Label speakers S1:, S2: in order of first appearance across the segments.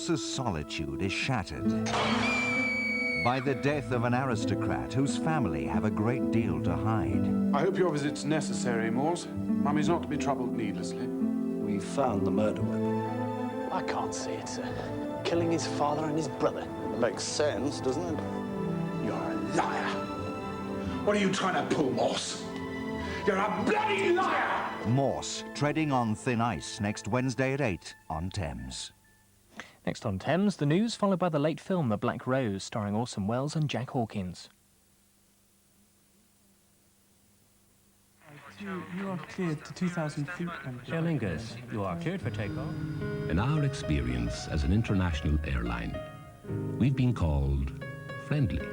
S1: Morse's solitude is shattered by the death of an aristocrat whose family have a great deal to hide.
S2: I hope your visit's necessary, Morse. Mummy's not to be troubled needlessly.
S3: We found the murder weapon.
S4: I can't see it, sir. Killing his father and his brother.
S3: It makes sense, doesn't it?
S2: You're a liar. What are you trying to pull, Morse? You're a bloody liar!
S1: Morse, treading on thin ice, next Wednesday at 8 on Thames.
S5: Next on Thames, the news followed by the late film The Black Rose, starring Orson Welles and Jack Hawkins.
S6: You are cleared to 2,000 feet.
S7: Aer Lingus, you are cleared for takeoff.
S8: In our experience as an international airline, we've been called friendly.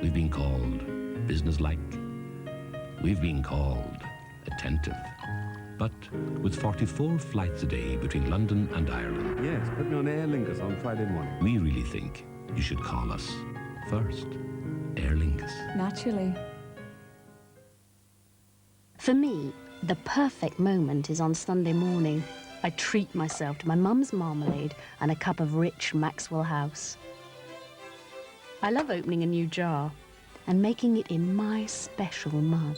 S8: We've been called businesslike. We've been called attentive. But with 44 flights a day between London and Ireland...
S9: Yes, put me on Aer Lingus on Friday morning.
S8: We really think you should call us first. Aer Lingus.
S10: Naturally.
S11: For me, the perfect moment is on Sunday morning. I treat myself to my mum's marmalade and a cup of rich Maxwell House. I love opening a new jar and making it in my special mug.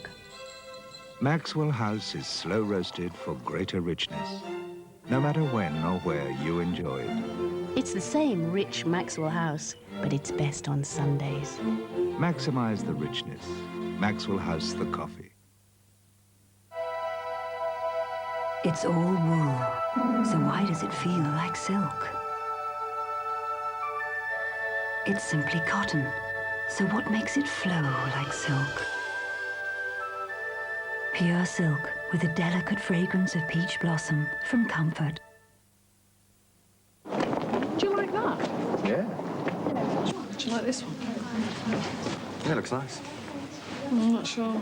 S12: Maxwell House is slow roasted for greater richness, no matter when or where you enjoy it.
S11: It's the same rich Maxwell House, but it's best on Sundays.
S12: Maximize the richness. Maxwell House the coffee.
S10: It's all wool, so why does it feel like silk? It's simply cotton, so what makes it flow like silk? Pure silk with a delicate fragrance of peach blossom from Comfort.
S6: Do you like that?
S9: Yeah.
S6: Do you like this one?
S9: Yeah, looks nice.
S6: I'm not sure.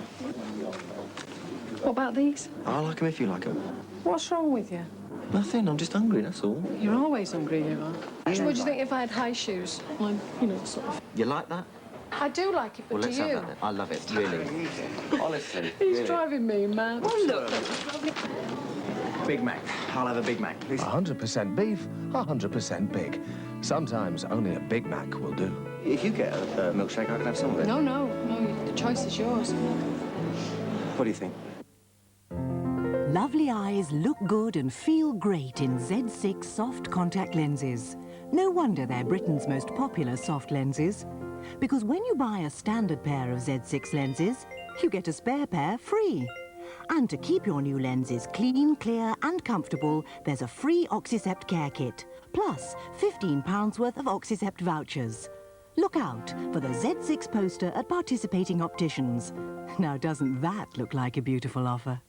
S6: What about these?
S9: I like them if you like them.
S6: What's wrong with you?
S9: Nothing, I'm just hungry, that's all.
S6: You're always hungry, you are. What do you think if I had high shoes? Like, you know, sort of...
S9: You like that?
S6: I do like it, but do you?
S9: Have that then. I love it, really. Honestly.
S6: He's
S9: really.
S6: driving me mad.
S9: Oh, look. Big Mac. I'll have a Big Mac, please.
S4: 100% beef, 100% big. Sometimes only a Big Mac will do.
S9: If you get a milkshake, I can have some of it.
S6: No, the choice is yours.
S9: What do you think?
S10: Lovely eyes look good and feel great in Z6 soft contact lenses. No wonder they're Britain's most popular soft lenses. Because when you buy a standard pair of Z6 lenses, you get a spare pair free. And to keep your new lenses clean, clear and comfortable, there's a free Oxycept care kit, plus £15 worth of Oxycept vouchers. Look out for the Z6 poster at participating opticians. Now, doesn't that look like a beautiful offer?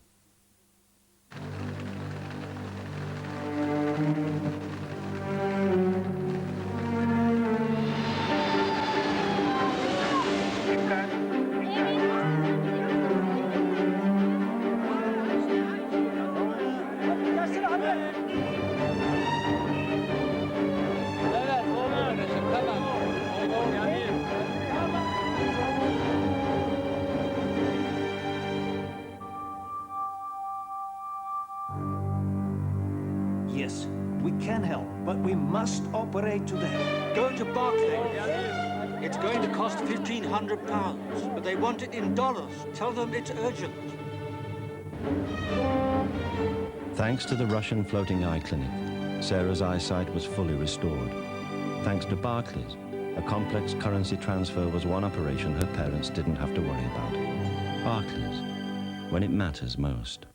S3: Yes, we can help, but we must operate today.
S13: Go to Barclays. It's going to cost £1,500, but they want it in dollars. Tell them it's urgent.
S14: Thanks to the Russian Floating Eye Clinic, Sarah's eyesight was fully restored. Thanks to Barclays, a complex currency transfer was one operation her parents didn't have to worry about. Barclays, when it matters most.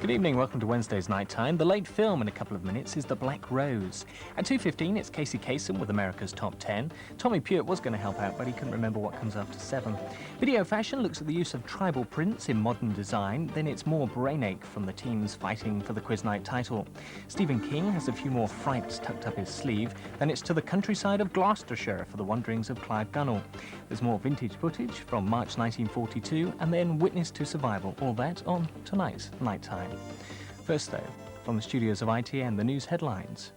S5: Good evening, welcome to Wednesday's Night Time. The late film in a couple of minutes is The Black Rose. At 2:15, it's Casey Kasem with America's Top 10. Tommy Pewitt was going to help out, but he couldn't remember what comes after 7. Video Fashion looks at the use of tribal prints in modern design. Then it's more brainache from the teams fighting for the quiz night title. Stephen King has a few more frights tucked up his sleeve. Then it's to the countryside of Gloucestershire for the wanderings of Clive Gunnell. There's more vintage footage from March 1942, and then Witness to Survival. All that on tonight's Night Time. First, though, from the studios of ITN, the news headlines.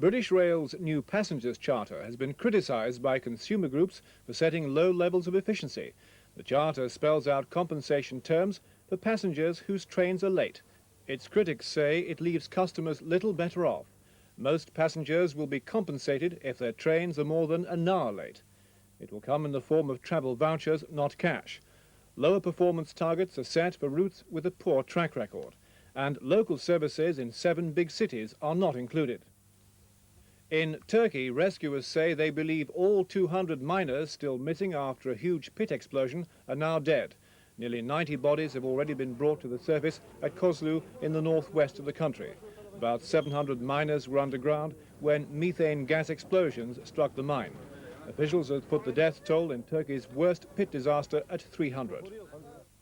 S15: British Rail's new passengers charter has been criticised by consumer groups for setting low levels of efficiency. The charter spells out compensation terms for passengers whose trains are late. Its critics say it leaves customers little better off. Most passengers will be compensated if their trains are more than an hour late. It will come in the form of travel vouchers, not cash. Lower performance targets are set for routes with a poor track record, and local services in 7 big cities are not included. In Turkey, rescuers say they believe all 200 miners still missing after a huge pit explosion are now dead. Nearly 90 bodies have already been brought to the surface at Kozlu in the northwest of the country. About 700 miners were underground when methane gas explosions struck the mine. Officials have put the death toll in Turkey's worst pit disaster at 300.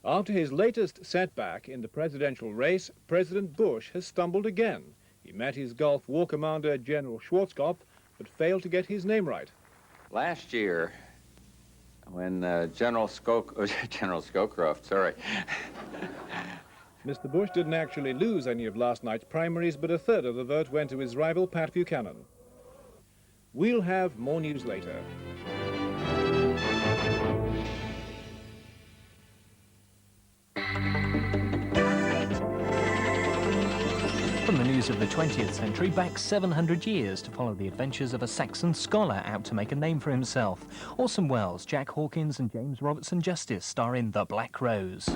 S15: After his latest setback in the presidential race, President Bush has stumbled again. He met his Gulf War commander, General Schwarzkopf, but failed to get his name right.
S16: Last year, when General Scowcroft, sorry.
S15: Mr. Bush didn't actually lose any of last night's primaries, but a third of the vote went to his rival, Pat Buchanan. We'll have more news later.
S5: From the news of the 20th century, back 700 years to follow the adventures of a Saxon scholar out to make a name for himself. Orson Welles, Jack Hawkins and James Robertson Justice star in The Black Rose.